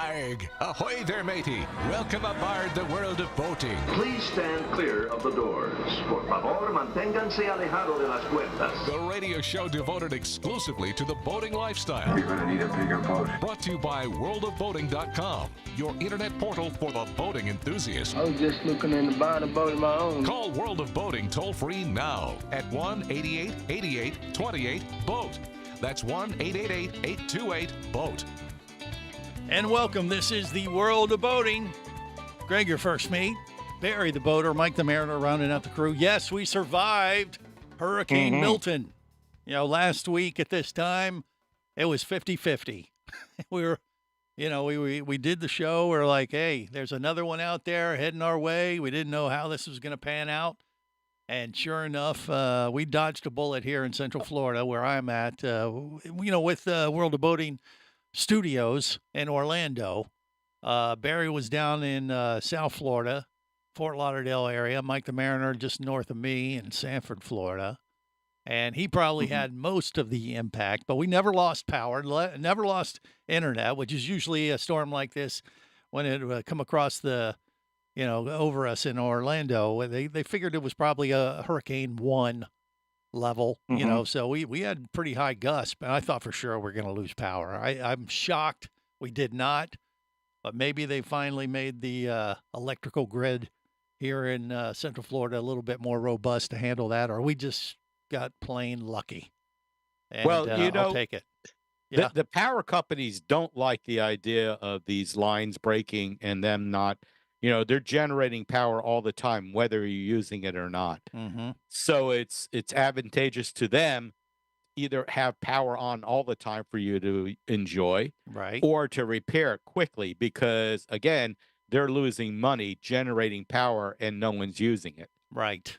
Arg! Ahoy there, matey! Welcome aboard the world of boating. Please stand clear of the doors. Por favor, manténganse alejado de las puertas. The radio show devoted exclusively to the boating lifestyle. You're gonna need a bigger boat. Brought to you by worldofboating.com, your internet portal for the boating enthusiast. I was just looking into buying a boat of my own. Call World of Boating toll-free now at 1-888-88-28-BOAT. That's 1-888-828-BOAT. And welcome. This is the World of Boating. Greg, your first mate. Barry the boater. Mike the mariner rounding out the crew. Yes, we survived Hurricane Milton. You know, last week at this time, it was 50-50. We were, you know, we did the show. We're like, hey, there's another one out there heading our way. We didn't know how this was going to pan out. And sure enough, we dodged a bullet here in Central Florida, where I'm at, you know, with World of Boating Studios in Orlando. Barry was down in South Florida, Fort Lauderdale area. Mike the Mariner just north of me in Sanford, Florida. And he probably had most of the impact, but we never lost power, never lost internet, which is usually a storm like this when it come across the, you know, over us in Orlando. They figured it was probably a Hurricane 1 level, you know, so we had pretty high gusts, but I thought for sure we're going to lose power. I'm shocked we did not, but maybe they finally made the electrical grid here in Central Florida a little bit more robust to handle that, or we just got plain lucky. And, well, you know, I'll take it. Yeah. The power companies don't like the idea of these lines breaking and them not, you know, they're generating power all the time, whether you're using it or not. So it's advantageous to them either have power on all the time for you to enjoy, right, or to repair it quickly, because again, they're losing money generating power and no one's using it. Right.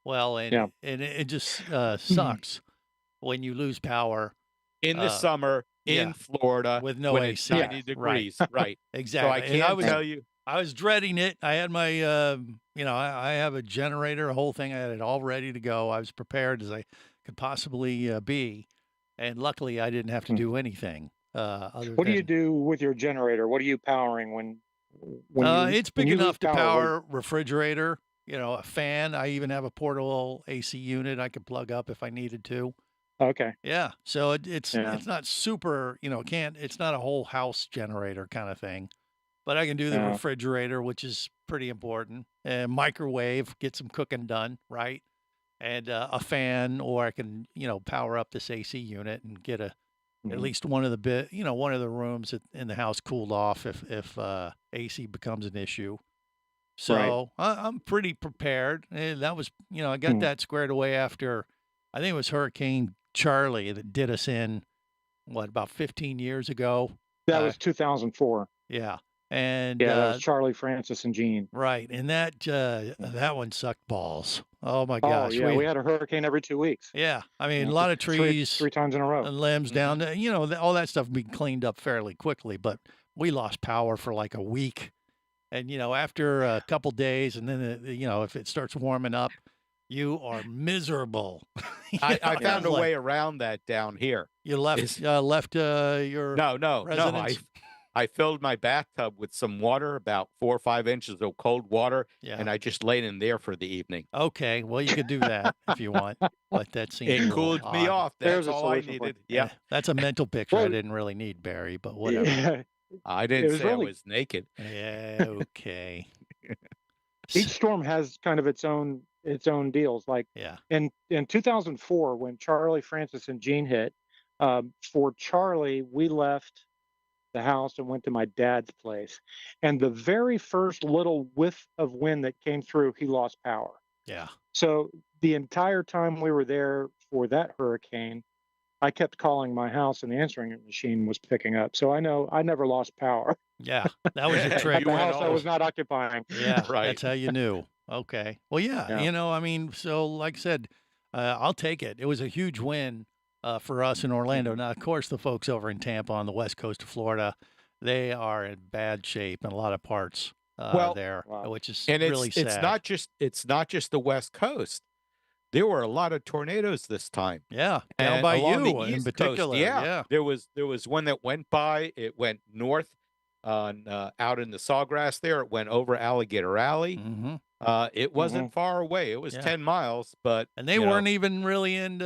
Well, and it just sucks when you lose power in the summer in Florida with no when AC. it's 90 degrees. Right. Exactly. So I can't tell you. I was dreading it. I had my, you know, I have a generator, a whole thing. I had it all ready to go. I was prepared as I could possibly be. And luckily, I didn't have to do anything. What do you do with your generator? What are you powering when it's big enough to power refrigerator, you know, a fan. I even have a portable AC unit I could plug up if I needed to. Okay. Yeah. So it's not super, you know, it's not a whole house generator kind of thing. But I can do the refrigerator, which is pretty important. And microwave, get some cooking done, right? And a fan, or I can, you know, power up this AC unit and get at least one of the rooms in the house cooled off if AC becomes an issue. So I'm pretty prepared. And that was, you know, I got that squared away after, I think it was Hurricane Charlie that did us in, about 15 years ago? That was 2004. Yeah. And that was Charlie, Francis, and Jean. Right, and that one sucked balls. Oh my gosh! Oh yeah, we had a hurricane every 2 weeks. Yeah, I mean, a lot of trees, three times in a row, and limbs down. You know, all that stuff being cleaned up fairly quickly, but we lost power for like a week. And you know, after a couple days, and then you know, if it starts warming up, you are miserable. I found a way around that down here. You left your residence? I filled my bathtub with some water, about 4 or 5 inches of cold water, and I just laid in there for the evening. Okay, well, you could do that if you want, but that seems cooled me off. That's all I needed. Yeah, that's a mental picture I didn't really need, Barry, but whatever. Yeah. I didn't say I was naked. Yeah, okay. Each storm has kind of its own deals. Like in 2004, when Charlie, Francis, and Jean hit, for Charlie, we left the house and went to my dad's place, and the very first little whiff of wind that came through, he lost power. Yeah. So the entire time we were there for that hurricane, I kept calling my house and the answering machine was picking up. So I know I never lost power. Yeah, that was a trick. At the house I was not occupying. Yeah, right. That's how you knew. Okay. Well, yeah, you know, I mean, so like I said, I'll take it. It was a huge win for us in Orlando. Now, of course, the folks over in Tampa on the west coast of Florida, they are in bad shape in a lot of parts there, which is really sad. It's not just the west coast. There were a lot of tornadoes this time. Yeah, down by you in particular. Coast, yeah. There was one that went by. It went north on out in the Sawgrass there. It went over Alligator Alley. Mm-hmm. It wasn't far away. It was 10 miles, but and they weren't even really in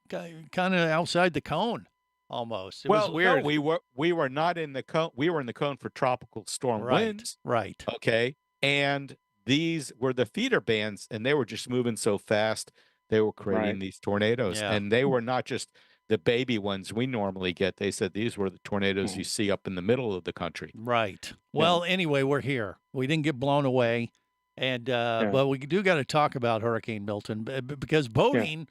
kind of outside the cone almost. It was weird. No, we were not in the cone. We were in the cone for tropical storm winds. Right. Okay. And these were the feeder bands, and they were just moving so fast. They were creating these tornadoes, and they were not just the baby ones we normally get. They said these were the tornadoes you see up in the middle of the country. Right. Well, anyway, we're here. We didn't get blown away. And but we do got to talk about Hurricane Milton because boating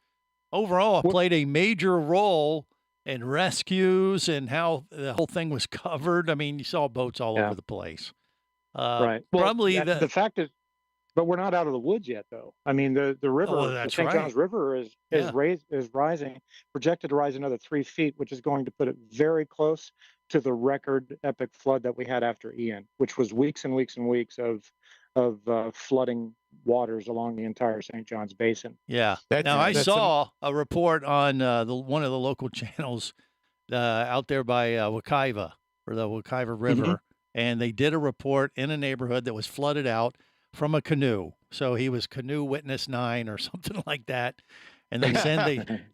overall played a major role in rescues and how the whole thing was covered. I mean, you saw boats all over the place. Right. Well, probably the fact is, but we're not out of the woods yet, though. I mean, the river, the St. John's River is rising, projected to rise another 3 feet, which is going to put it very close to the record epic flood that we had after Ian, which was weeks and weeks and weeks of flooding waters along the entire St. John's Basin. Yeah. Now, I saw a report on one of the local channels out there by Wekiva, or the Wekiva River, and they did a report in a neighborhood that was flooded out from a canoe. So he was canoe witness 9 or something like that. And they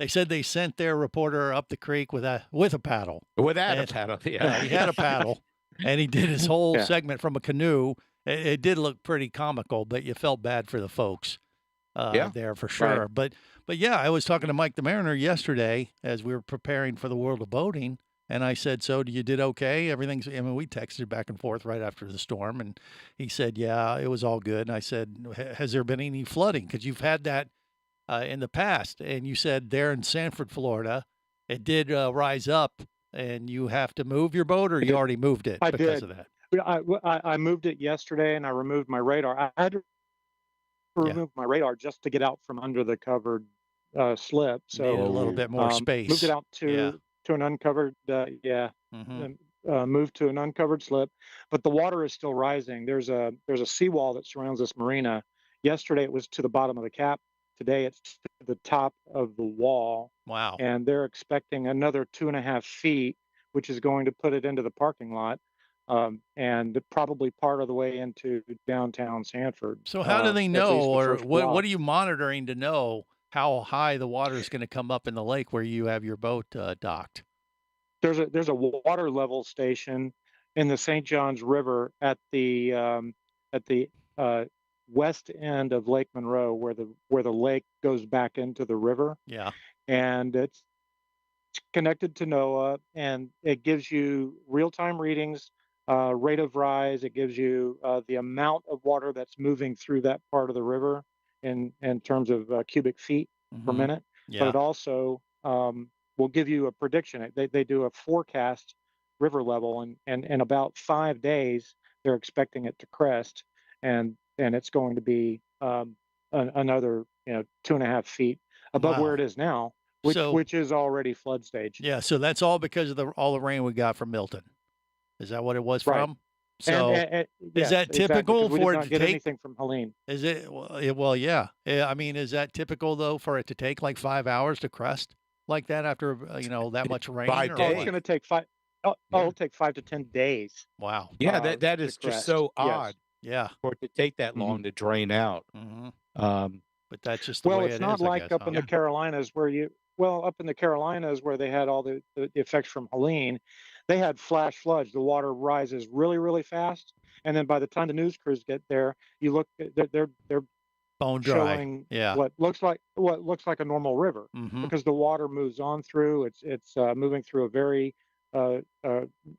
said they sent their reporter up the creek with a paddle. Without a paddle, he had a paddle, and he did his whole segment from a canoe. It did look pretty comical, but you felt bad for the folks there for sure. Right. But yeah, I was talking to Mike the Mariner yesterday as we were preparing for the World of Boating, and I said, "So you did okay? Everything's." I mean, we texted back and forth right after the storm, and he said, "Yeah, it was all good." And I said, "Has there been any flooding? Because you've had that in the past." And you said there in Sanford, Florida, it did rise up, and you have to move your boat, or you already moved it because of that. I moved it yesterday, and I removed my radar. I had to remove my radar just to get out from under the covered slip. So a little bit more space. Moved it out to an uncovered. Moved to an uncovered slip, but the water is still rising. There's a seawall that surrounds this marina. Yesterday it was to the bottom of the cap. Today it's to the top of the wall. Wow! And they're expecting another 2.5 feet, which is going to put it into the parking lot. And probably part of the way into downtown Sanford. So how do they know, or what are you monitoring to know how high the water is going to come up in the lake where you have your boat docked? There's a water level station in the St. John's River at the west end of Lake Monroe, where the lake goes back into the river. Yeah, and it's connected to NOAA, and it gives you real-time readings. Rate of rise. It gives you the amount of water that's moving through that part of the river in terms of cubic feet per minute. Yeah. But it also will give you a prediction. They do a forecast river level, and in about 5 days they're expecting it to crest, and it's going to be another 2.5 feet above where it is now, which is already flood stage. Yeah. So that's all because of all the rain we got from Milton. Is that what it was from? So is that typical for it to take anything from Helene? Is it? Well, yeah. I mean, is that typical though for it to take like 5 hours to crest like that after that much rain? 5 days. It's going to take 5. It'll take 5 to 10 days. Wow. Yeah, that is just so odd. Yeah. For it to take that long to drain out. But that's just the way it is. It's not like up in the Carolinas where up in the Carolinas where they had all the effects from Helene. They had flash floods. The water rises really, really fast, and then by the time the news crews get there, you look, they're bone dry. Showing what looks like a normal river because the water moves on through. It's moving through a very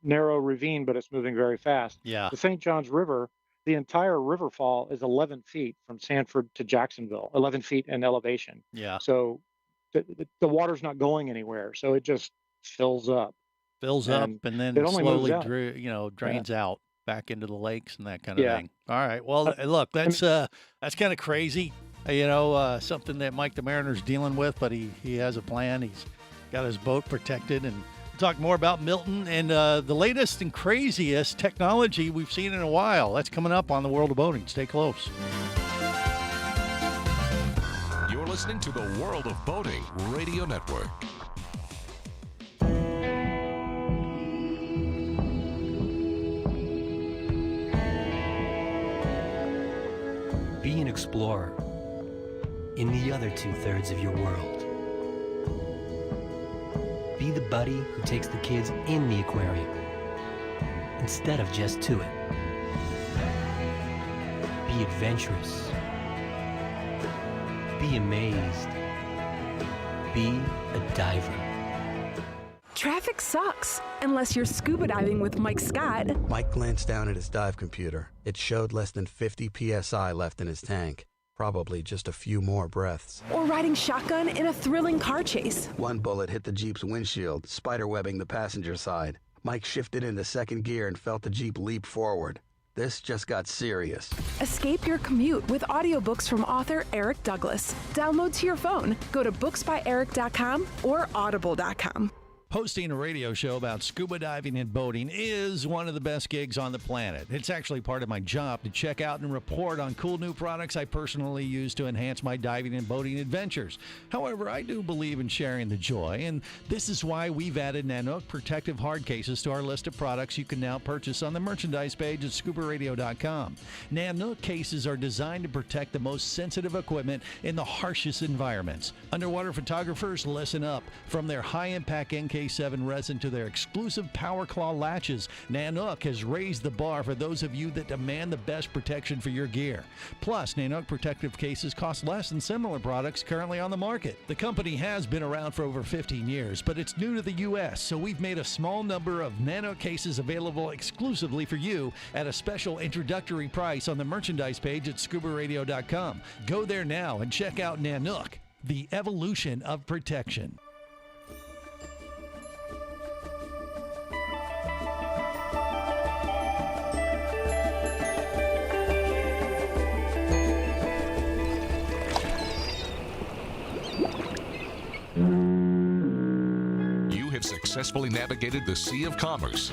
narrow ravine, but it's moving very fast. Yeah. The St. John's River, the entire river fall is 11 feet from Sanford to Jacksonville, 11 feet in elevation. Yeah. So the water's not going anywhere, so it just fills up. And then slowly drains out back into the lakes and that kind of thing. All right. Well, look, that's kind of crazy. Something that Mike the Mariner's dealing with, but he has a plan. He's got his boat protected, and we'll talk more about Milton and the latest and craziest technology we've seen in a while. That's coming up on the World of Boating. Stay close. You're listening to the World of Boating Radio Network. explorer in the other 2/3 of your world. Be the buddy who takes the kids in the aquarium instead of just to it. Be adventurous. Be amazed. Be a diver. Traffic sucks, unless you're scuba diving with Mike Scott. Mike glanced down at his dive computer. It showed less than 50 psi left in his tank. Probably just a few more breaths. Or riding shotgun in a thrilling car chase. One bullet hit the Jeep's windshield, spiderwebbing the passenger side. Mike shifted into second gear and felt the Jeep leap forward. This just got serious. Escape your commute with audiobooks from author Eric Douglas. Download to your phone. Go to booksbyeric.com or audible.com. Hosting a radio show about scuba diving and boating is one of the best gigs on the planet. It's actually part of my job to check out and report on cool new products I personally use to enhance my diving and boating adventures. However, I do believe in sharing the joy, and this is why we've added Nanook protective hard cases to our list of products you can now purchase on the merchandise page at scubaradio.com. Nanook cases are designed to protect the most sensitive equipment in the harshest environments. Underwater photographers, listen up. From their high-impact NK7 resin to their exclusive Power Claw latches, Nanook has raised the bar for those of you that demand the best protection for your gear. Plus, Nanook protective cases cost less than similar products currently on the market. The company has been around for over 15 years, but it's new to the U.S., so we've made a small number of Nanook cases available exclusively for you at a special introductory price on the merchandise page at scubaradio.com. Go there now and check out Nanook, the evolution of protection. Successfully navigated the Sea of Commerce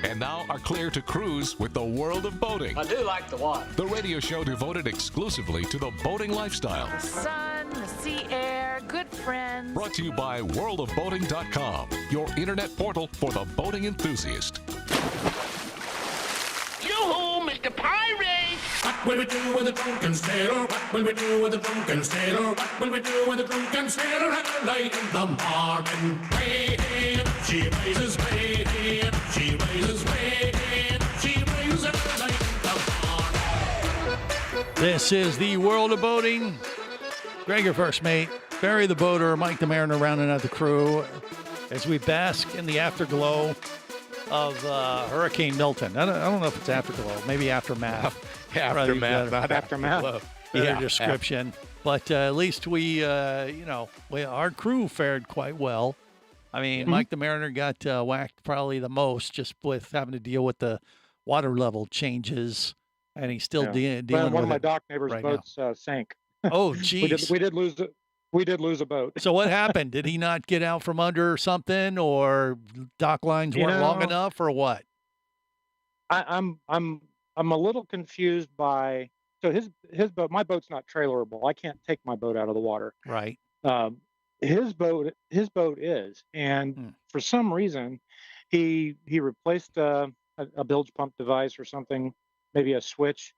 and now are clear to cruise with the World of Boating. I do like the water. The radio show devoted exclusively to the boating lifestyle. The sun, the sea air, good friends. Brought to you by worldofboating.com, your internet portal for the boating enthusiast. Yoo-hoo, Mr. Pirate! What will we do with a drunken sailor? What will we do with a drunken sailor? What will we do with a drunken sailor at the light in the morning? Way in, she raises way in, she raises way in, she raises at the light in the morning. This is the World of Boating. Greg, your first mate. Barry the boater, Mike the mariner, rounding out the crew as we bask in the afterglow of Hurricane Milton. I don't know if it's afterglow, maybe aftermath. Aftermath, not aftermath. Better description. But at least our crew fared quite well. I mean, Mike the mariner got whacked probably the most just with having to deal with the water level changes, and he's still dealing with it. One of my dock neighbors' boats sank. Oh, geez. we did lose a boat. So what happened? Did he not get out from under or something, or dock lines weren't long enough, or what? I'm a little confused by his boat. My boat's not trailerable. I can't take my boat out of the water. Right. His boat is, and for some reason, he replaced a bilge pump device or something, maybe a switch,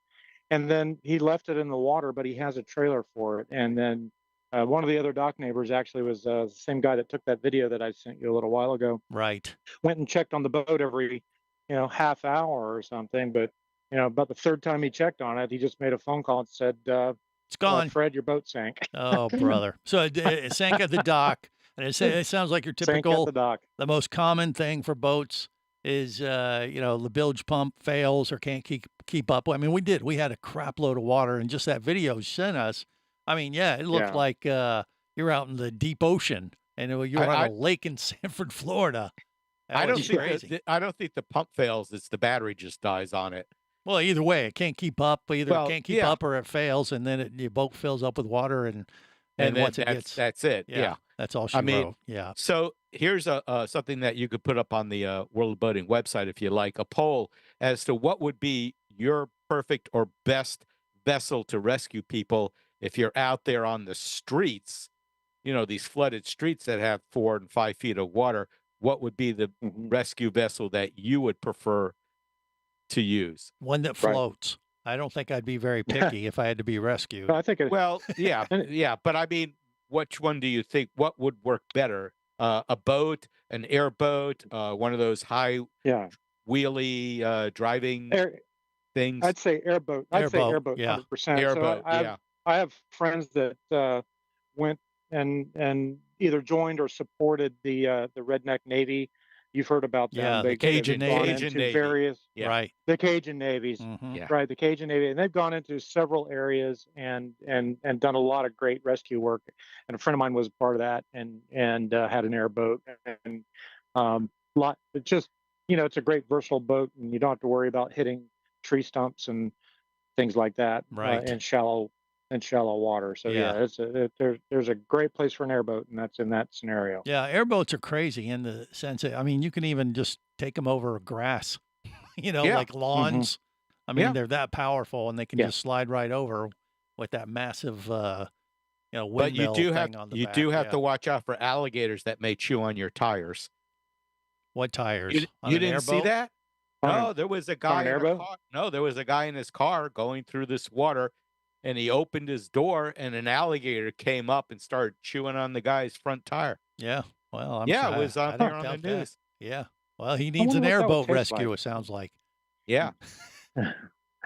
and then he left it in the water. But he has a trailer for it, and then. One of the other dock neighbors actually was the same guy that took that video that I sent you a little while ago. Right. Went and checked on the boat every, half hour or something. But, about the third time he checked on it, he just made a phone call and said, it's gone. Fred, your boat sank. Oh, brother. So it sank at the dock. And it sounds like your typical, sank at the dock. The most common thing for boats is, the bilge pump fails or can't keep up. I mean, we had a crap load of water, and just that video sent us. I mean, it looked like you're out in the deep ocean, and you're on a lake in Sanford, Florida. I don't think the pump fails. It's the battery just dies on it. Well, either way, it can't keep up. Either it can't keep up or it fails, and then your boat fills up with water, and once it gets that's it. Yeah, that's all she wrote. Yeah. So here's something that you could put up on the World of Boating website if you like, a poll as to what would be your perfect or best vessel to rescue people. If you're out there on the streets, these flooded streets that have 4 and 5 feet of water, what would be the rescue vessel that you would prefer to use? One that floats. I don't think I'd be very picky if I had to be rescued. I think Well, yeah, yeah, but I mean, which one do you think? What would work better? A boat, an airboat, one of those high wheelie driving things? I'd say airboat. I'd say airboat, yeah. 100%. Airboat, So I have friends that went and either joined or supported the Redneck Navy. You've heard about them. Yeah, the Cajun Navy. Various, Right. the Cajun Navies, Mhm. right? The Cajun Navy, and they've gone into several areas and done a lot of great rescue work. And a friend of mine was a part of that, and had an airboat, and It's just it's a great versatile boat, and you don't have to worry about hitting tree stumps and things like that, Right. in shallow water. So Yeah. there's a great place for an airboat, and that's in that scenario. Yeah, airboats are crazy in the sense that, I mean, you can even just take them over grass, like lawns. I mean, they're that powerful, and they can just slide right over with that massive, windmill But you do have thing on the you back. do have Yeah. to watch out for alligators that may chew on your tires. What tires? You On you an didn't see airboat? that? No, there was a guy an in a airboat? car. No, there was a guy in his car going through this water, and he opened his door, and an alligator came up and started chewing on the guy's front tire. Yeah. Well, I'm Yeah, sure it was I on there don't on the doubt that. news. Yeah. Well, he needs an wonder what that would airboat taste rescue, like. it sounds like. Yeah.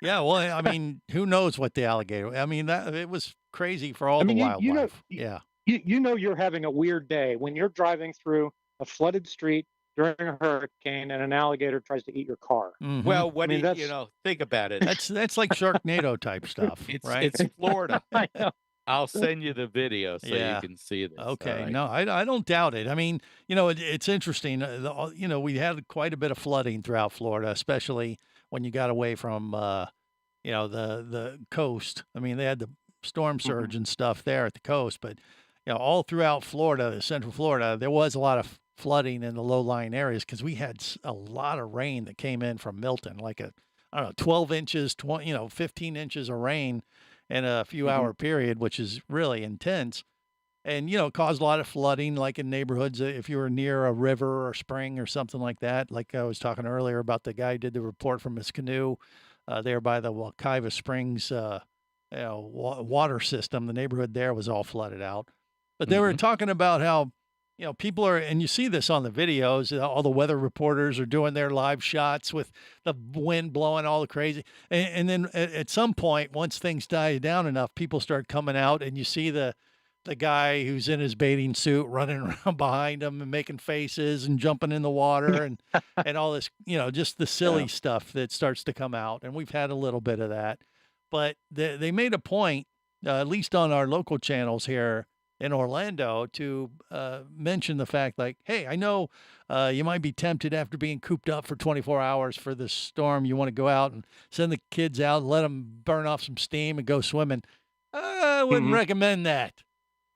Yeah, well, I mean, who knows what the alligator? I mean, that it was crazy for all I mean, the you know, wildlife. Yeah. you're having a weird day when you're driving through a flooded street during a hurricane and an alligator tries to eat your car. Mhm. Well, what I mean, do you that's- know? Think about it. That's like Sharknado type stuff, right? It's Florida. I know. I'll send you the video so Yeah. you can see this. all Okay, right? no, I don't doubt it. I mean, it's interesting. We had quite a bit of flooding throughout Florida, especially when you got away from, the coast. I mean, they had the storm surge and stuff there at the coast, but all throughout Florida, Central Florida, there was a lot of flooding in the low-lying areas because we had a lot of rain that came in from Milton, like I don't know, 12 inches, 15 inches of rain in a few hour period, which is really intense. And, caused a lot of flooding, like in neighborhoods, if you were near a river or spring or something like that. Like I was talking earlier about the guy who did the report from his canoe there by the Waukiva Springs, water system. The neighborhood there was all flooded out. But they were talking about how, people are, and you see this on the videos, all the weather reporters are doing their live shots with the wind blowing all the crazy. And then at some point, once things die down enough, people start coming out and you see the guy who's in his bathing suit running around behind him and making faces and jumping in the water and all this, just the silly stuff that starts to come out. And we've had a little bit of that. But they made a point, at least on our local channels here in Orlando, to mention the fact, like, hey, I know you might be tempted after being cooped up for 24 hours for this storm. You want to go out and send the kids out and let them burn off some steam and go swimming. I wouldn't recommend that.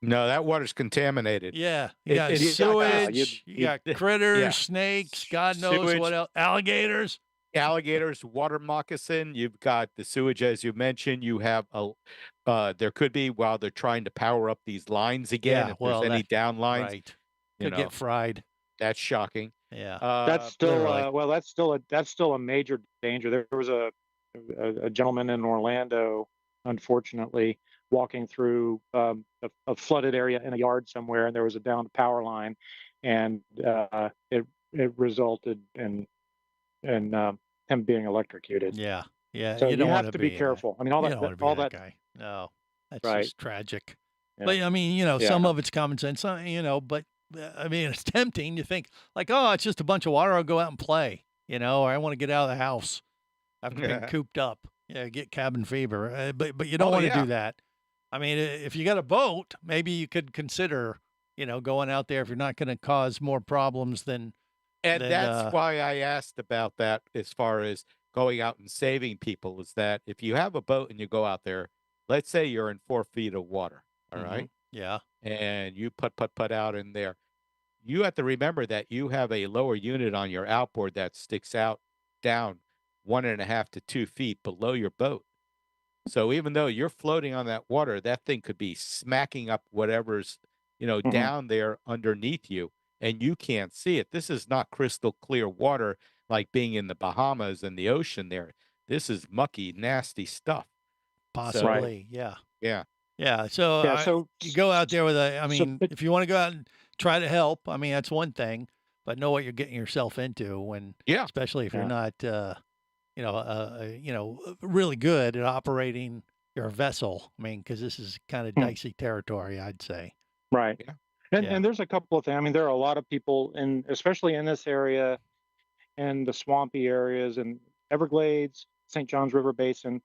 No, that water's contaminated. Yeah. You got sewage, you got critters, snakes, God knows Sewage. what else, alligators. Alligators, water moccasin. You've got the sewage, as you mentioned. You have there could be, while they're trying to power up these lines again, if there's any down lines, right. Could get fried. That's shocking. Yeah. That's still literally. that's still a major danger. There was a gentleman in Orlando, unfortunately, walking through a flooded area in a yard somewhere, and there was a downed power line, and it resulted in him being electrocuted. Yeah. Yeah. So you don't have want to be careful. I mean, all you that don't want to be all that that guy. No, that's Right. just tragic. Yeah. But I mean, some of it's common sense, but I mean, it's tempting. You think like, oh, it's just a bunch of water. I'll go out and play, or I want to get out of the house after being cooped up. Yeah, get cabin fever. But you don't want to do that. I mean, if you got a boat, maybe you could consider, going out there if you're not going to cause more problems than. And that's why I asked about that as far as going out and saving people, is that if you have a boat and you go out there, let's say you're in 4 feet of water, all right? Yeah. And you put out in there, you have to remember that you have a lower unit on your outboard that sticks out down 1.5 to 2 feet below your boat. So even though you're floating on that water, that thing could be smacking up whatever's, down there underneath you, and you can't see it. This is not crystal clear water like being in the Bahamas and the ocean there. this is mucky, nasty stuff. Possibly, yeah. Yeah. Yeah. So, Yeah, so you go out there with but if you want to go out and try to help, I mean, that's one thing, but know what you're getting yourself into when, especially if you're not, really good at operating your vessel. I mean, because this is kind of dicey territory, I'd say. Right. And there's a couple of things. I mean, there are a lot of people, especially in this area and the swampy areas and Everglades, St. Johns River Basin,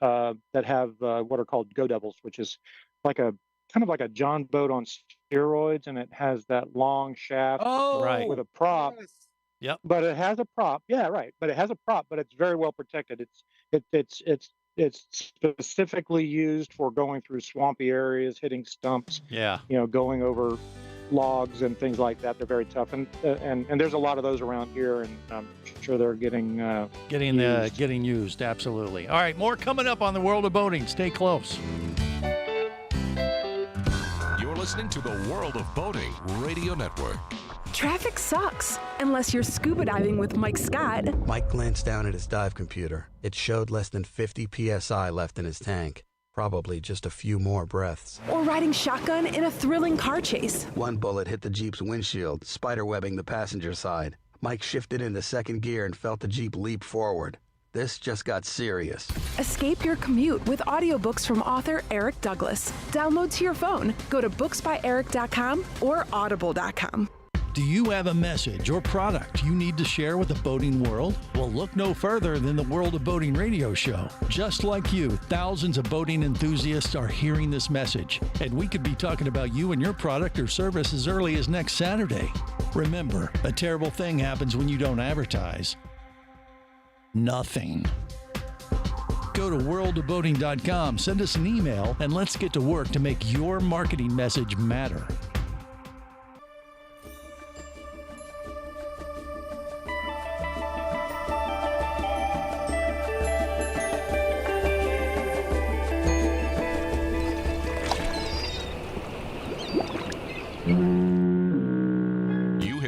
that have what are called Go Devils, which is like a kind of like a John boat on steroids, and it has that long shaft with a prop. Yes. Yep. But it has a prop. Yeah, right. But it has a prop, but it's very well protected. It's specifically used for going through swampy areas, hitting stumps. Yeah. Going over logs and things like that. They're very tough, and there's a lot of those around here, and I'm sure they're getting used. Absolutely. All right, more coming up on the World of Boating. Stay close. You're listening to the World of Boating Radio Network. Traffic sucks, unless you're scuba diving with Mike Scott. Mike glanced down at his dive computer. It showed less than 50 psi left in his tank. Probably just a few more breaths. Or riding shotgun in a thrilling car chase. One bullet hit the Jeep's windshield, spiderwebbing the passenger side. Mike shifted into second gear and felt the Jeep leap forward. This just got serious. Escape your commute with audiobooks from author Eric Douglas. Download to your phone. Go to booksbyeric.com or audible.com. Do you have a message or product you need to share with the boating world? Well, look no further than the World of Boating radio show. Just like you, thousands of boating enthusiasts are hearing this message, and we could be talking about you and your product or service as early as next Saturday. Remember, a terrible thing happens when you don't advertise. Nothing. Go to worldofboating.com, send us an email, and let's get to work to make your marketing message matter.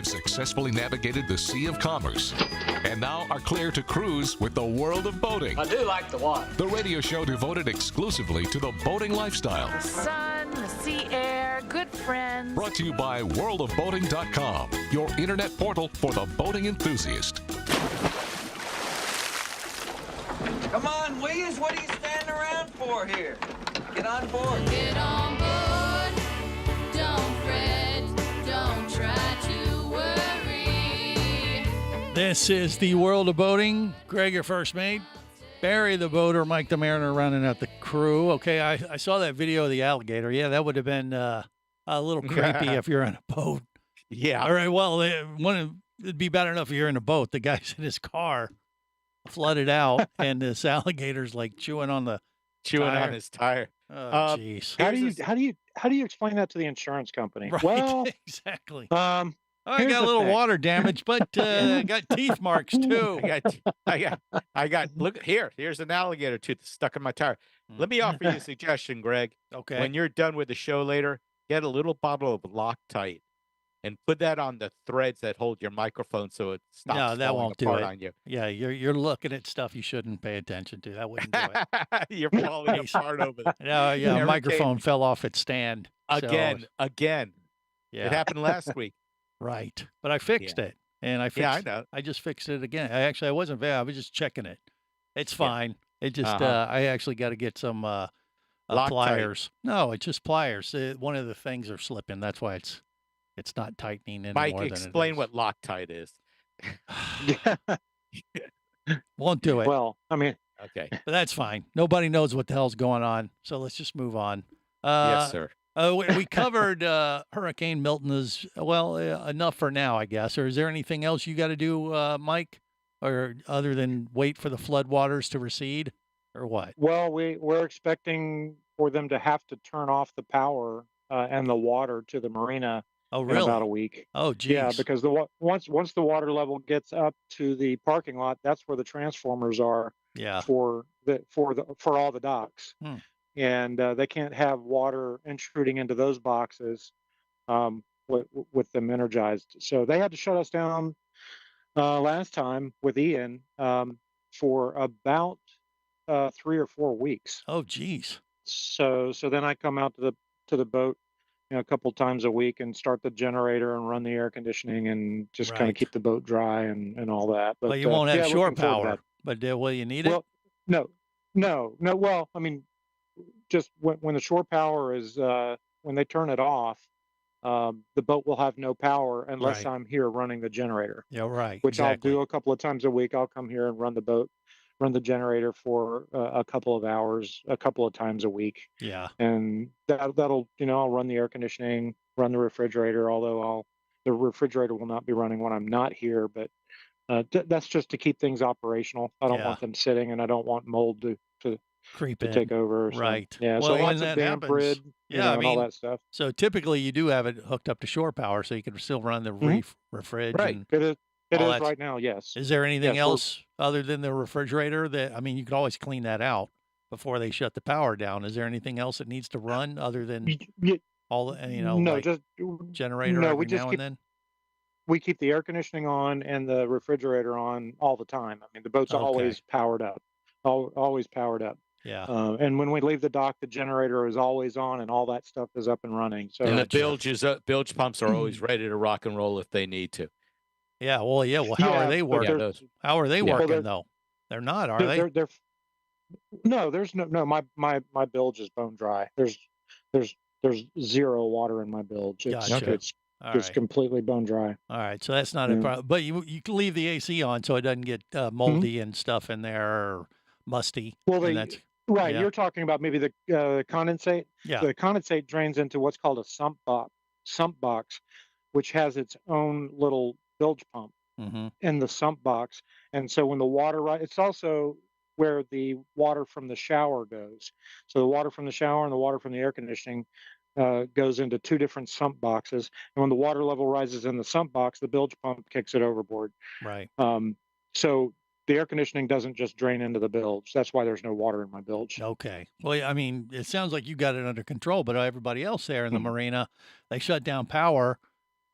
Successfully navigated the Sea of Commerce and now are clear to cruise with the World of Boating. I do like the water. The radio show devoted exclusively to the boating lifestyle. The sun, the sea air, good friends. Brought to you by worldofboating.com, your internet portal for the boating enthusiast. Come on, Williams, what are you standing around for here? Get on board. Get on board. Don't fret. Don't try to worry. This is the World of Boating. Greg, your first mate. Barry the boater, Mike the mariner, rounding out the crew. Okay, I saw that video of the alligator. Yeah, that would have been a little creepy if you're on a boat. Yeah. All right, well, it'd be bad enough if you're in a boat. The guy's in his car, flooded out, and this alligator's like chewing on his tire. Oh, jeez. How do you explain that to the insurance company? Right, Well, exactly. I got a little water damage, but I got teeth marks too. I got. Look here. Here's an alligator tooth stuck in my tire. Let me offer you a suggestion, Greg. Okay. When you're done with the show later, get a little bottle of Loctite and put that on the threads that hold your microphone so it stops. No, that won't do it. On you. Yeah, you're looking at stuff you shouldn't pay attention to. That wouldn't do it. You're falling apart over there. No, yeah, a microphone fell off its stand. Again. Yeah. It happened last week. Right. But I fixed it. And I know. I just fixed it again. I wasn't bad. I was just checking it. It's fine. It just I actually got to get some pliers. No, it's just pliers. One of the things are slipping. That's why it's not tightening anymore. Mike, explain what Loctite is. Won't do it. Well, I mean, okay. But that's fine. Nobody knows what the hell's going on. So let's just move on. Yes, sir. We covered Hurricane Milton as well, enough for now, I guess. Or is there anything else you got to do, Mike, or other than wait for the floodwaters to recede, or what? Well, we're expecting for them to have to turn off the power and the water to the marina. Oh, really? In about a week. Oh, geez. Yeah, because once the water level gets up to the parking lot, that's where the transformers are. Yeah. For all the docks. And they can't have water intruding into those boxes with them energized. So they had to shut us down last time with Ian. for about 3 or 4 weeks. Oh, geez. So then I come out to the boat, a couple times a week and start the generator and run the air conditioning and just kind of Right. keep the boat dry and all that. But But you won't have yeah, shore looking forward to power. that. But will you need it? Well, no, no. Well, I mean, just when the shore power is when they turn it off, the boat will have no power unless Right. I'm here running the generator, Yeah, right. which I'll Exactly. do a couple of times a week. I'll come here and run the generator for a couple of hours, a couple of times a week, Yeah. and that'll I'll run the air conditioning, run the refrigerator. Although the refrigerator will not be running when I'm not here, but that's just to keep things operational. I don't Yeah. want them sitting, and I don't want mold to Creep to in. take over. So Right. yeah, so Well, when lots of that damp happens, rid, yeah, I and all mean, that stuff. so typically you do have it hooked up to shore power, so you can still run the Mhm. refrig Right. and It all is that. right now. Yes. Is there anything Yes. We're else other than the refrigerator that, I mean, you could always clean that out before they shut the power down. Is there anything else that needs to run other than all the, no, like just generator no. We every just now and then? we keep the air conditioning on and the refrigerator on all the time. I mean, the boat's Okay. always powered up, always powered up. Yeah. And when we leave the dock, the generator is always on, and all that stuff is up and running. And So the bilge pumps are always ready to rock and roll if they need to. Yeah. Well, yeah. Well, how are yeah, they but working? those. How are they Yeah. well, working though? They're not, are they? they're no, there's no my bilge is bone dry. There's zero water in my bilge. Gotcha. It's All it's right. completely bone dry. All right. So that's not a Yeah. problem. But you can leave the AC on so it doesn't get Mhm. moldy and stuff in there or musty. Well, And that's, right. yeah. You're talking about maybe the condensate. Yeah. The condensate drains into what's called a sump box, which has its own little bilge pump Mm-hmm. in the sump box. And so when the water, it's also where the water from the shower goes. So the water from the shower and the water from the air conditioning goes into two different sump boxes. And when the water level rises in the sump box, the bilge pump kicks it overboard. Right. So the air conditioning doesn't just drain into the bilge. That's why there's no water in my bilge. Okay. Well, yeah, I mean, it sounds like you got it under control, but everybody else there in the marina, they shut down power.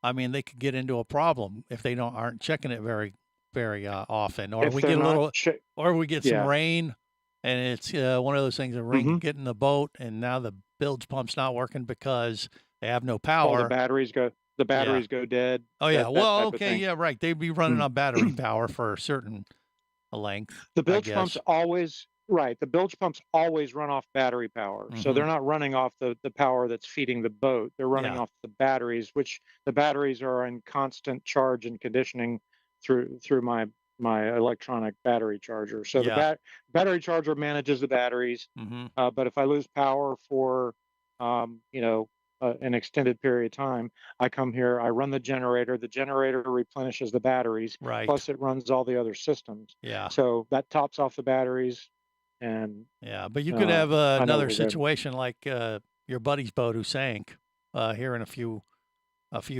I mean, they could get into a problem if they aren't checking it very, very often, or If we they're get a not little, che- or we get Yeah. some rain, and it's one of those things. The rain can Mhm. get in the boat, and now the bilge pump's not working because they have no Oh, power. the Yeah. batteries go dead. Oh yeah. That Well, type of okay. thing. Yeah. Right. They'd be running Mm. on battery power for a certain length, The I bilge pumps guess. always right. The bilge pumps always run off battery power. So Mm-hmm. they're not running off the power that's feeding the boat. They're running Yeah. off the batteries, which the batteries are in constant charge and conditioning through my electronic battery charger. So the Yeah. battery charger manages the batteries. Mm-hmm. But if I lose power for um, you know an extended period of time, I come here, I run the generator. The generator replenishes the batteries, Right. plus it runs all the other systems. Yeah. So that tops off the batteries, and Yeah, but you could have I know another we're good. situation like your buddy's boat who sank here in a few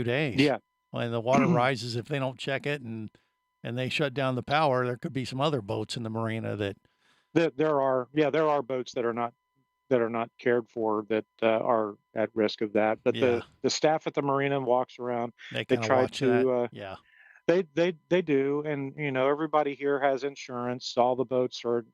days. Yeah. When the water rises, if they don't check it and they shut down the power, there could be some other boats in the marina that. There are boats that are not cared for that are at risk of that. But Yeah. the staff at the marina walks around. They They kind of try watch that. to. Yeah. They do, and everybody here has insurance. All the boats are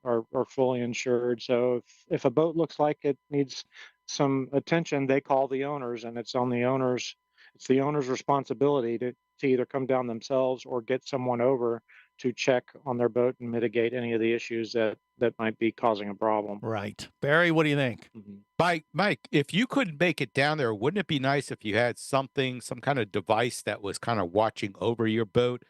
fully insured. So if a boat looks like it needs some attention, they call the owners, and it's on the owners. It's the owner's responsibility to either come down themselves or get someone over to check on their boat and mitigate any of the issues that might be causing a problem. Right. Barry, what do you think? Mike, if you couldn't make it down there, wouldn't it be nice if you had some kind of device that was kind of watching over your boat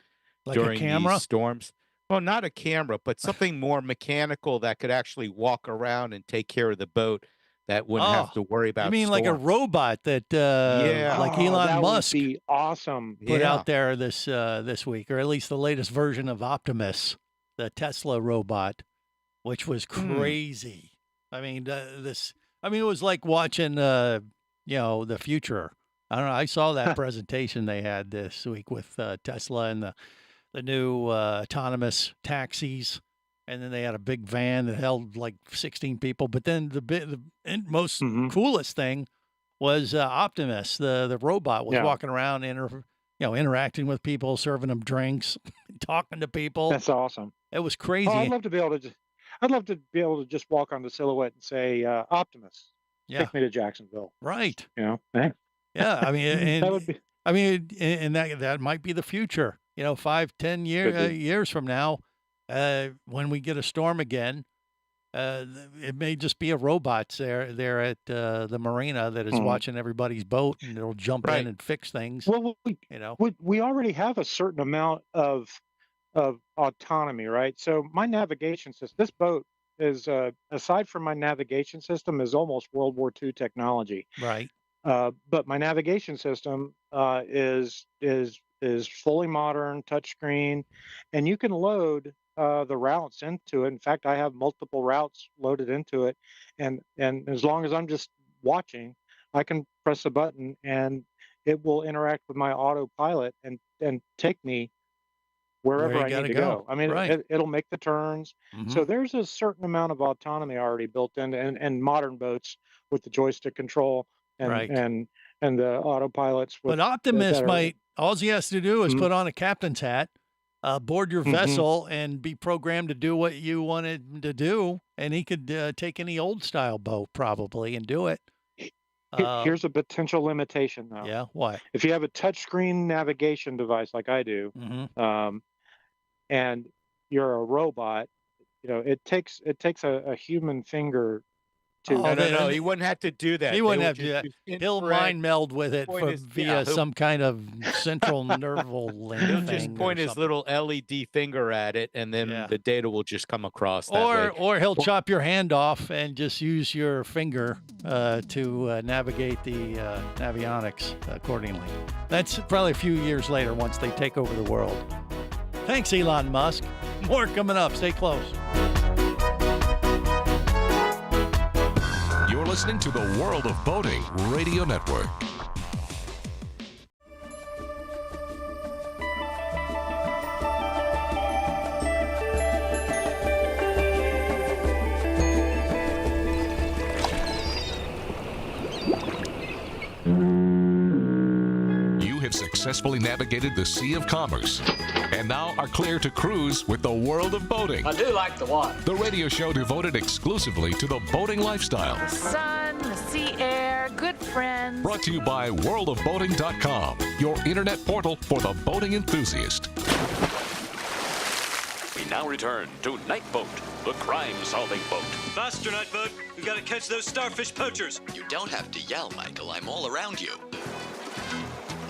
Like a during camera? these storms? Well, not a camera, but something more mechanical that could actually walk around and take care of the boat that wouldn't have to worry about You mean like a storms. robot that Yeah. like Oh, Elon that Musk would be awesome. put Yeah. out there this week, or at least the latest version of Optimus, the Tesla robot, which was crazy. I mean, it was like watching the future. I don't know. I saw that presentation they had this week with Tesla and the new autonomous taxis, and then they had a big van that held like 16 people. But then the most coolest thing was Optimus, the robot was Yeah. walking around interacting with people, serving them drinks, talking to people. That's awesome. It was crazy. Oh, I'd love to be able to just walk on the silhouette and say, Optimus, take me to Jacksonville. Right. You know, thanks. Yeah. I mean, and, that would be. I mean, and that might be the future. 5-10 years from now, when we get a storm again, it may just be a robot there at the marina that is watching everybody's boat, and it'll jump in and fix things. Well, we already have a certain amount of autonomy, right? So my navigation system, this boat is aside from my navigation system, is almost World War II technology. Right. But my navigation system is fully modern, touchscreen, and you can load the routes into it. In fact, I have multiple routes loaded into it, and as long as I'm just watching, I can press a button and it will interact with my autopilot and take me wherever I need to go. I mean, it'll make the turns. So there's a certain amount of autonomy already built in, and modern boats with the joystick control and the autopilots. But Optimus all he has to do is put on a captain's hat, board your vessel, and be programmed to do what you wanted him to do, and he could take any old style boat probably and do it. Here's a potential limitation, though. Yeah, what? If you have a touchscreen navigation device like I do, and you're a robot, it takes a human finger to. No, he wouldn't have to do that. He wouldn't have to do that. He'll mind meld with it via some kind of central nerval link. He'll just point his little LED finger at it, and then the data will just come across that way. Or he'll chop your hand off and just use your finger to navigate the avionics accordingly. That's probably a few years later once they take over the world. Thanks, Elon Musk. More coming up. Stay close. You're listening to the World of Boating Radio Network. You have successfully navigated the Sea of Commerce and now are clear to cruise with the World of Boating. I do like the water. The radio show devoted exclusively to the boating lifestyle. The sun, the sea air, good friends. Brought to you by worldofboating.com, your internet portal for the boating enthusiast. We now return to Night Boat, the crime-solving boat. Faster, Night Boat. We've got to catch those starfish poachers. You don't have to yell, Michael. I'm all around you.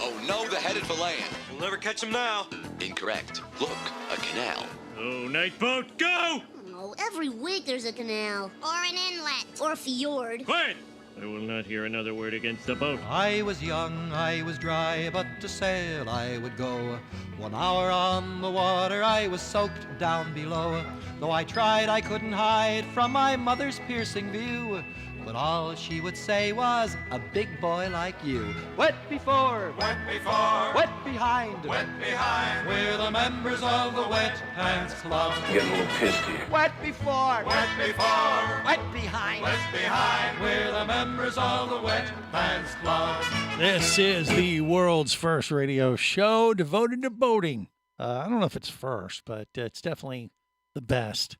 Oh no, they're headed for land. We'll never catch them now. Incorrect. Look, a canal. Oh, Night Boat, go! Oh, every week there's a canal. Or an inlet. Or a fjord. Quiet! I will not hear another word against the boat. I was young, I was dry, but to sail I would go. 1 hour on the water, I was soaked down below. Though I tried, I couldn't hide from my mother's piercing view. But all she would say was, a big boy like you. Wet before, wet before, wet behind, wet behind. We're the members of the Wet Pants Club. Getting a little pissed here. Wet before, wet before, wet behind, wet behind. We're the members of the Wet Pants Club. This is the world's first radio show devoted to boating. I don't know if it's first, but it's definitely the best,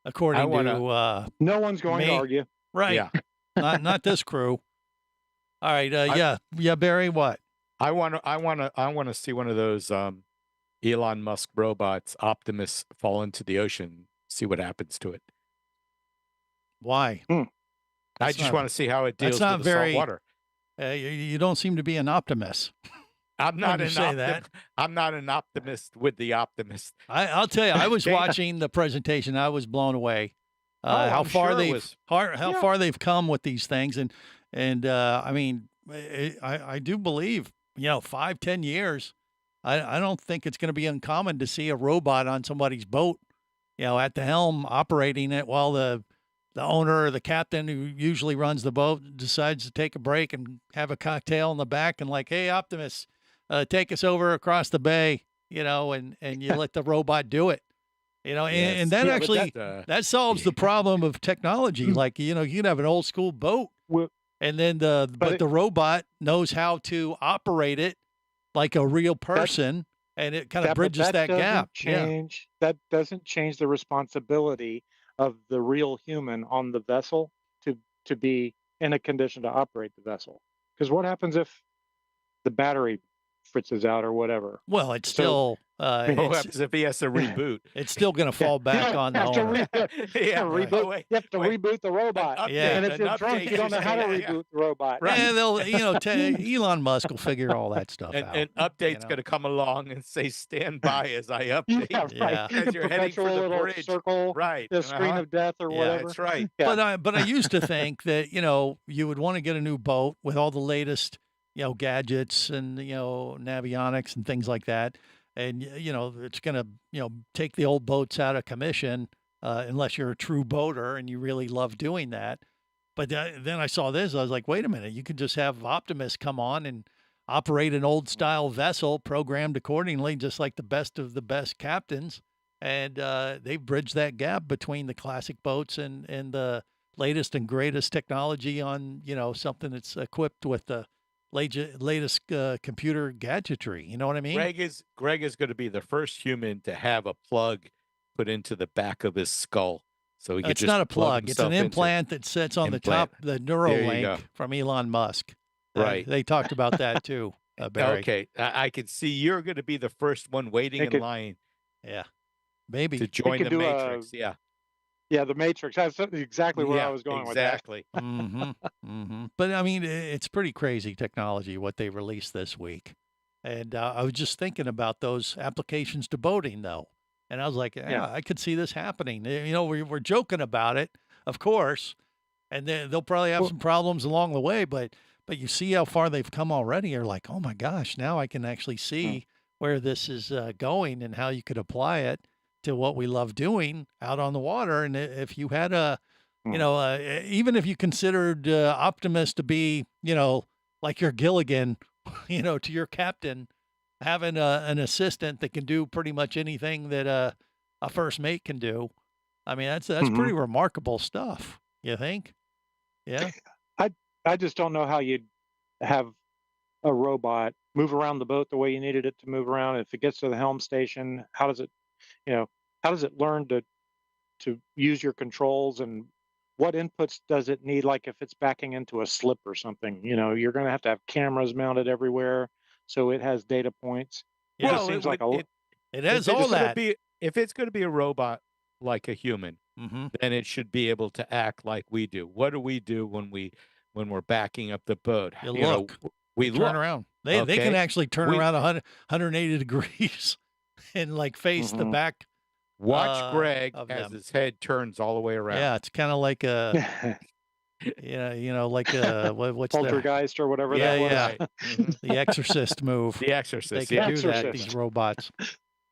according to no one's going to argue. Right. Yeah. not this crew. All right. Yeah, Barry, what? I want to see one of those Elon Musk robots, Optimus, fall into the ocean. See what happens to it. Why? I just want to see how it deals with the salt water. You don't seem to be an optimist. I'm not I'm not an optimist with the optimist. I'll tell you, I was watching the presentation. I was blown away. How far they've come with these things, and I mean, I do believe 5-10 years. I don't think it's going to be uncommon to see a robot on somebody's boat, at the helm operating it while the owner or the captain who usually runs the boat decides to take a break and have a cocktail in the back and like, hey, Optimus, take us over across the bay, and you let the robot do it. And that actually that solves the problem of technology. Like, you can have an old school boat, and then the robot knows how to operate it like a real person, and it kind of But bridges that doesn't gap. change. That doesn't change the responsibility of the real human on the vessel to be in a condition to operate the vessel. Because what happens if the battery fritzes out or whatever? Well, it's So, still What happens if he has to reboot? it's still going to fall back on the have to owner. reboot. Wait, You have to wait. reboot the robot. Update, Yeah. And if you're drunk, you don't know how to reboot the robot. And they'll, Elon Musk will figure all that stuff out. And update's going to come along and say, "Stand by as I update." Yeah, right. As you're heading for the little bridge. circle, Right. the screen of death or Yeah, whatever. That's right. Yeah. But I used to think that, you would want to get a new boat with all the latest, gadgets and, navionics and things like that. And, it's going to, take the old boats out of commission unless you're a true boater and you really love doing that. But then I saw this. I was like, wait a minute. You could just have Optimus come on and operate an old style vessel programmed accordingly, just like the best of the best captains. And they've bridged that gap between the classic boats and the latest and greatest technology on, something that's equipped with the latest computer gadgetry. You know what I mean? Greg is going to be the first human to have a plug put into the back of his skull, so he could It's just not a plug plug. It's an implant that sits on the top, the Neuralink from Elon Musk. Right. They talked about that too, Barry. Okay, I can see you're going to be the first one waiting in line. Yeah, maybe to join the Matrix. Yeah, the Matrix. That's exactly where I was going with that. Exactly. But I mean, it's pretty crazy technology what they released this week, and I was just thinking about those applications to boating, though, and I was like, yeah, I could see this happening. We're joking about it, of course, and they'll probably have some problems along the way, but you see how far they've come already. You're like, oh my gosh, now I can actually see where this is going and how you could apply it to what we love doing out on the water. And if you had even if you considered Optimus to be, like your Gilligan, to your captain, having an assistant that can do pretty much anything that a first mate can do. I mean, that's pretty remarkable stuff. You think? Yeah. I just don't know how you'd have a robot move around the boat the way you needed it to move around. If it gets to the helm station, how does it learn to use your controls, and what inputs does it need? Like if it's backing into a slip or something, you're going to have cameras mounted everywhere, so it has data points. Yeah, it seems like it has all that. If it's going to be a robot like a human, then it should be able to act like we do. What do we do when we're backing up the boat? We turn around. They can actually turn around 180 degrees and face the back. Watch Greg as them. his head turns all the way around. Yeah, it's kind of like a, like a what's poltergeist or whatever. Yeah, that was. yeah. The Exorcist move. The Exorcist. They can do that. These robots.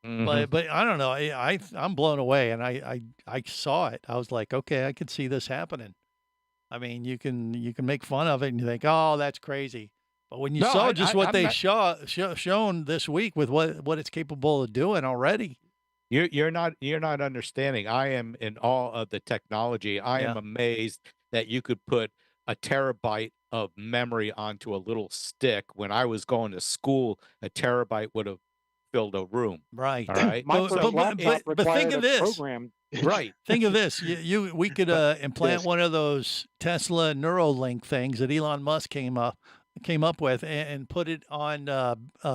But I don't know. I'm blown away, and I saw it. I was like, okay, I could see this happening. I mean, you can make fun of it and you think, oh, that's crazy. But when you saw what they shown this week with what it's capable of doing already, you're not understanding. I am in awe of the technology. I am amazed that you could put a terabyte of memory onto a little stick. When I was going to school, a terabyte would have filled a room. Right. All right. But think of this. Program. Right. Think of this. We could implant one of those Tesla Neuralink things that Elon Musk came up with and put it on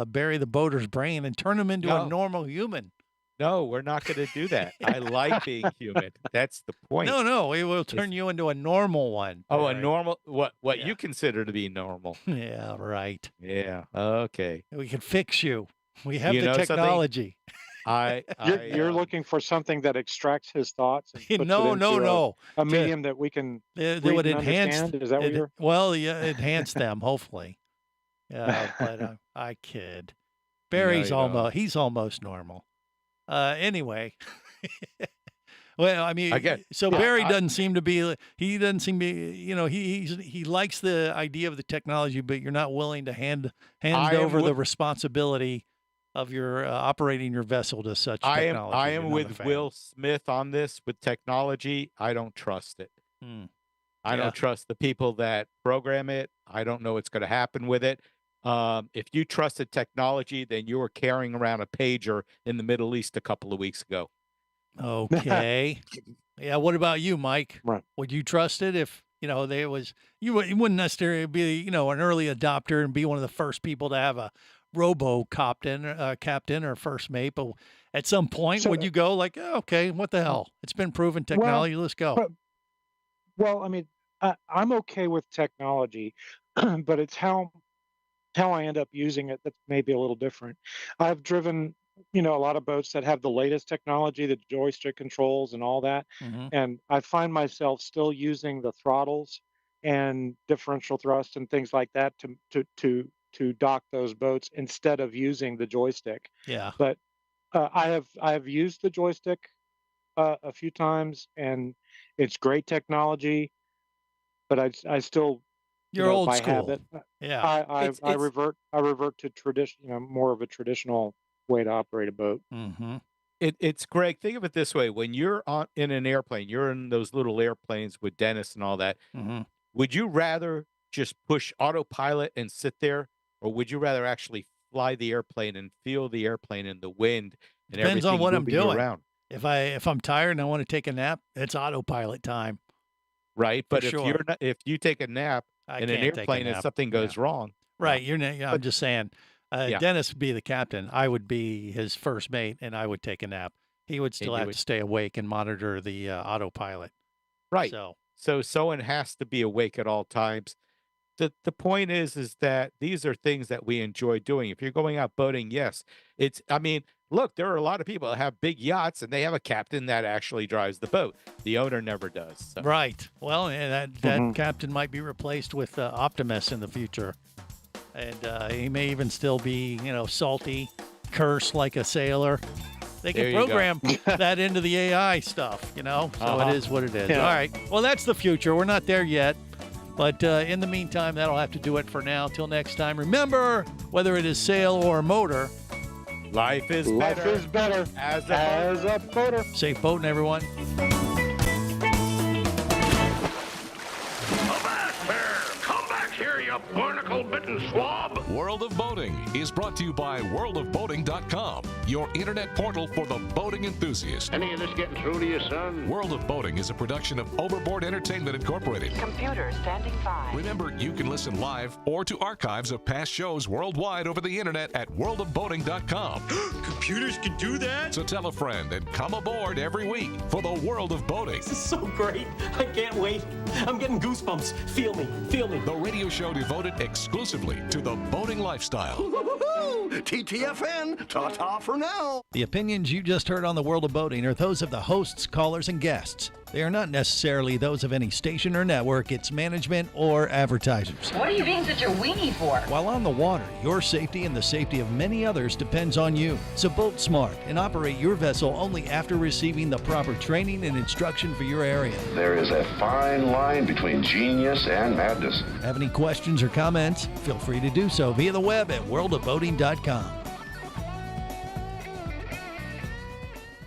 Barry the boater's brain and turn him into a normal human. No, we're not going to do that. I like being human. That's the point. No, we will turn you into a normal one. Oh, a normal, what you consider to be normal. Yeah, right. Yeah, okay. We can fix you. We have the technology. You're looking for something that extracts his thoughts and puts no. A medium that we can they would enhance. Understand? Is that what you're? Well, yeah, enhance them, hopefully. Yeah, but I kid. Barry's he's almost normal. Anyway, well, I mean, Barry doesn't seem to be. He doesn't seem to be. He likes the idea of the technology, but you're not willing to hand over the responsibility of your operating your vessel to such technology. I am with Will Smith on this. With technology, I don't trust it. I don't trust the people that program it. I don't know what's going to happen with it. If you trusted technology, then you were carrying around a pager in the Middle East a couple of weeks ago. Okay. Yeah. What about you, Mike? Right. Would you trust it if, there was, you wouldn't necessarily be, an early adopter and be one of the first people to have a captain or first mate, but at some point, would you go like, oh, okay, what the hell? It's been proven technology. Let's go. Well, I mean, I'm okay with technology, but it's how I end up using it that's maybe a little different. I've driven, a lot of boats that have the latest technology, the joystick controls and all that, and I find myself still using the throttles and differential thrust and things like that to dock those boats instead of using the joystick. Yeah. But I have used the joystick a few times, and it's great technology. But I still, you're old by school. Habit, Yeah. I revert to tradition, more of a traditional way to operate a boat. Mm-hmm. It's Greg. Think of it this way: when you're in an airplane, you're in those little airplanes with Dennis and all that. Mm-hmm. Would you rather just push autopilot and sit there, or would you rather actually fly the airplane and feel the airplane and the wind and Depends everything on what I'm moving doing. around? If I'm tired and I want to take a nap, it's autopilot time. Right, but sure. if you take a nap in an airplane and something goes wrong, right? I'm just saying. Dennis would be the captain. I would be his first mate, and I would take a nap. He would still have to stay awake and monitor the autopilot. Right. So someone has to be awake at all times. The point is that these are things that we enjoy doing. If you're going out boating, yes, look, there are a lot of people that have big yachts and they have a captain that actually drives the boat. The owner never does. So. Right. Well, and that captain might be replaced with Optimus in the future. And he may even still be, salty, curse like a sailor. They can program that into the AI stuff, So it is what it is. Yeah. All right. Well, that's the future. We're not there yet. But in the meantime, that'll have to do it for now. Till next time, remember, whether it is sail or motor, life is better as a boater. Safe boating, everyone. Barnacle-bitten swab. World of Boating is brought to you by worldofboating.com, your internet portal for the boating enthusiast. Any of this getting through to you, son? World of Boating is a production of Overboard Entertainment Incorporated. Computer standing by. Remember, you can listen live or to archives of past shows worldwide over the internet at worldofboating.com. Computers can do that? So tell a friend and come aboard every week for the World of Boating. This is so great. I can't wait. I'm getting goosebumps. Feel me. The radio show devoted exclusively to the boating lifestyle. TTFN, ta-ta for now. The opinions you just heard on the World of Boating are those of the hosts, callers, and guests. They are not necessarily those of any station or network, its management, or advertisers. What are you being such a weenie for? While on the water, your safety and the safety of many others depends on you. So boat smart and operate your vessel only after receiving the proper training and instruction for your area. There is a fine line between genius and madness. Have any questions or comments? Feel free to do so via the web at worldofboating.com.